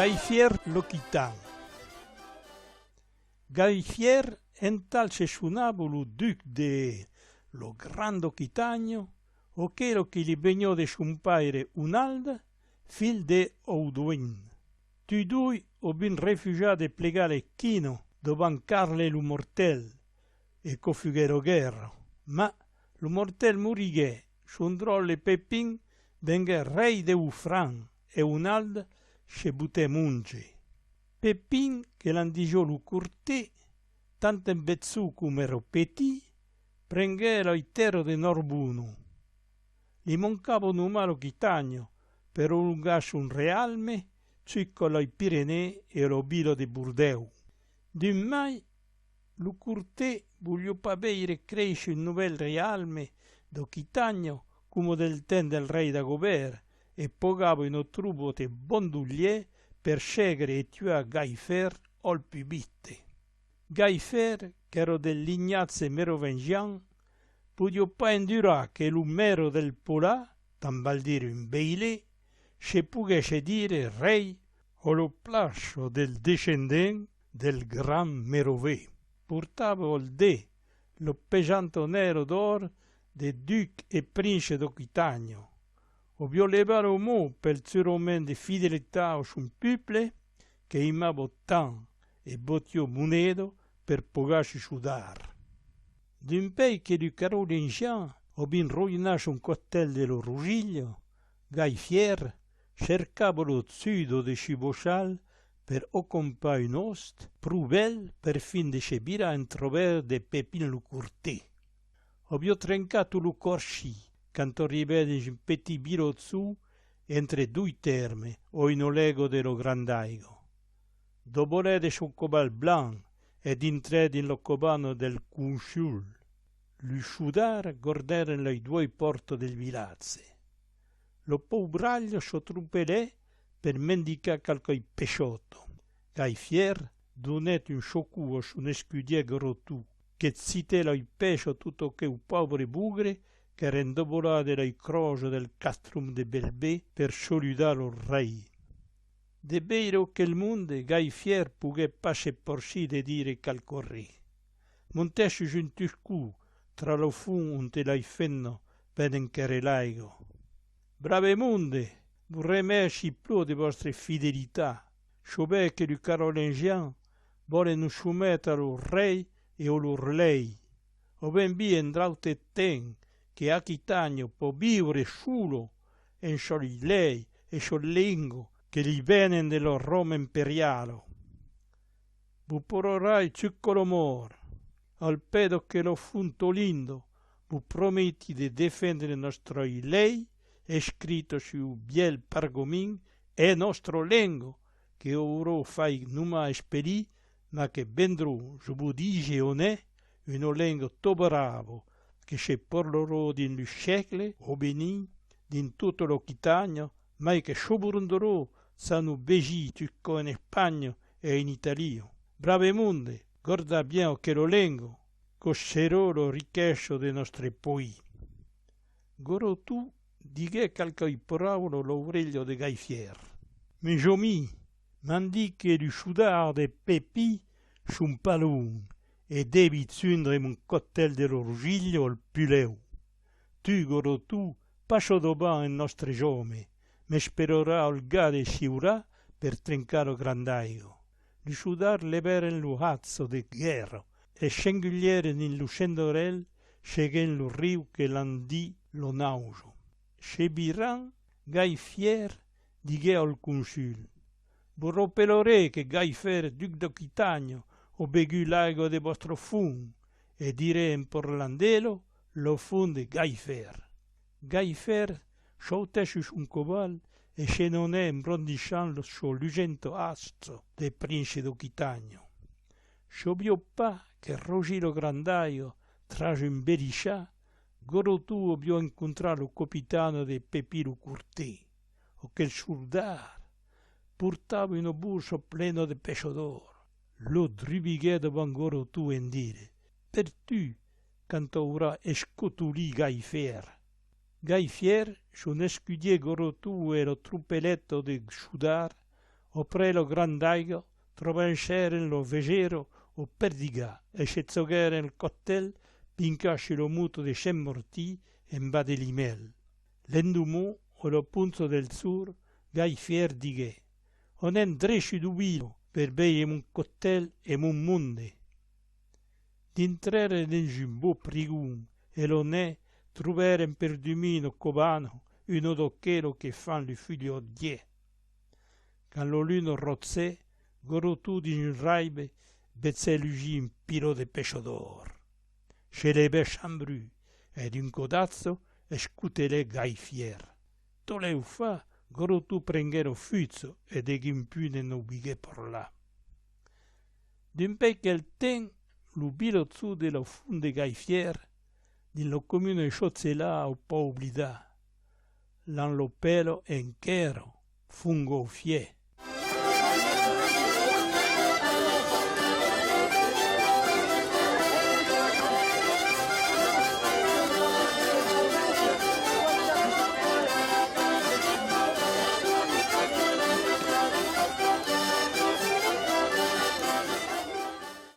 Gaifier l'Occitan. Gaifier ental se suonava lo duc de lo grande Occitagno, o quello che gli begnò de scumpaire un'alda, fil de Ouduin. Tu due ho bin rifugiati plegare chino dovan Carle lo mortel, e cofugero guerra, ma lo mortel murighe, sondrò le Pepin, venga re de Ufran, e un'alda se butte munge. Pepin, che l'andigiò lo curtè, tanto in bezzu come ero petit, prenghe l'oitero de Norbuno. Gli mancava un umano Occitagno, per allungarsi un realme, ciccolo ai Pirenei e lo bilo di Burdeu. D'un mai, lo curtè voglio pas beire cresce un nuovo realme d'Occitagno come del ten del re d'Agobert, e pogavo in otrubo de bonduglier per scegliere e tuare Gaifer ol pibitte. Gaifer, che ero dell'ignazze merovingian, podio pas endurare che l'umero del polà, tambaldire un beilé, se pughesse dire re o lo plascio del discendent del gran Merové. Portava il dé, lo pesante nero d'or de duc e prince d'Occitagno. O violevare un mot per il suo roman di fidelità a un peuple che imava tant e bottiò monedo per pogarsi sudar. D'un pays che du carolingien ho bin roinato un cocktail dello Rugiglio, Gaifier cercava lo zudo de Cibochal per occupare un ost, pruvel per fin de scebire a introver de Pepin lo curtè. Ho trencato lo corci, canto rivede un petit birozzu entre due terme o in olego dello Grandaigo. Dopo de son cobal blanc ed intred in lo cobano del Cunchul. Lui sciudar gorderen le due porte del Vilazze. Lo pobraglio s'ottrupelè per mendicar qualche pesciotto. Gaifier donet un scioccuo su un escudier grotù, che zitè il pescio tutto che un povero bugre che rendobolade le croce del castrum de Belbè per saludare il re. De beiro che il mondo Gaifier pughe pas se porsi de dire calcorri. Montesci giuntuscu tra lo fun unte l'ai fenno veden che relaigo. Brave monde, vorrei merci più di vostre fidelità. Sciobè che il carolingien vuole non soumettere al re e all'orlei. O ben bien draute ten che Occitagno può vivere solo in soli lei e solengo che gli venen dello Roma imperiale. Bu pororai ciccolo mor, al pedo che lo funto lindo, bu prometti di difendere nostro lei, è scritto su biel pargomin, è nostro lengo, che ora fai numa espedì, ma che vendrò, je bu dice onè, un lengo to bravo, che se parlerò din lu scecle, o benin, din tutto l'Occitagno, ma che scioburunderò, sanno begi tucco in Spagna e in Italia. Brave monde, guarda bien che lo lengo, coscerò lo ricchezzo dei nostri poi. Goro tu dighe calcoi parole l'oreglio de Gaifier. Mais jomi, mandi che du sciudar de Pepi sun palun, e devi zundre un cocktail dello Rugiglio al puleu. Tu, goro tu, pascio doban in nostre giome, me spererà il gade sciurà per trincare il Grandaigo. Di sciudar leveren lo hazzo de guerra, e scenguglieren in lo scendorel, sceguen lo riu che l'andì lo nauso. Scebiran, Gaifier, dighe al consul. Vorrò pelore che Gaifer, duc d'Occitagno, o begu l'aigo de vostro fun, e dire in porlandelo lo fun de Gaifer. Gaifer sciaute su un coval e se non è imbrondiscian lo suo lucento astro de prince d'Occitagno. Sciobio pa che Rogilo Grandaio trage un beriscià, goro tu obio incontrare lo capitano de Pepino Curtè, o che il soldar portava un busto pleno de pesce d'oro. Lo dribighe davan goro tu en dire, per tu, canto ora escotuli Gaifer. Gaifier, son escudier goro tu e lo truppeletto de sciudar, Opre lo grandaigo, trovanceren lo vegero o perdiga, e scezzogeren il cottel, pincasci lo muto de scemmortì e mbade l'imel. L'endumò o lo punzo del sur, gai fier dighe. Onen dresci d'ubilo, per beiem un cottel e un munde. D'intrere nel gimbò prigun, e lo ne truveren per dumino cobano, uno d'occhero che fan li figlio die. Quand lo luno rozzè, gorotu din raibe, bezzè lugi in pilo de pescio d'or. Schelebe chambru, ed un codazzo, e scutele gai fier. Toleu fa, gorotu prengero fuzzo, ed egimpune no bighe por là. D'un pe quel ten, l'ubilo zu de lo funde gai fier, din lo comune sciozzela o pa oblida. L'an lo pelo enchero, fungo fie.